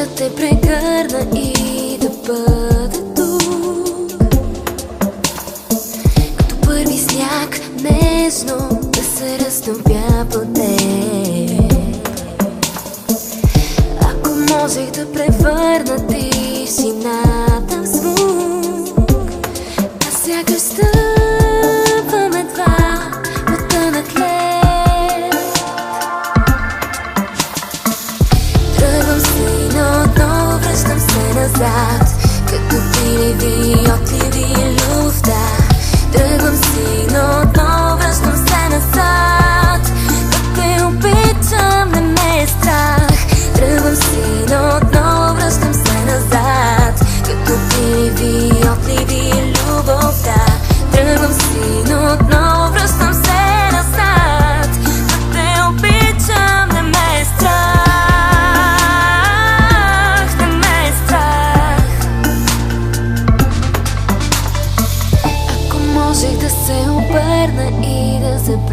да те прегърна и да бъда тук, като първи сняг нежно да се разтопя под теб. Ако можех да превърна тишината в звук, а сякаш стъпвам едва по тънък лед. Тръгвам си, но отново връщам се назад, като приливи, отливи люфта. Тръгвам си, но отново връщам се назад, да те обичам, не ме е страх. Тръгвам си, но отново връщам се назад, като приливи, отливи любовта. Тръгвам си, но отново връщам се назад, да те обичам, не ме е страх. Не ме е страх. Ако можех да се обърна и да забравя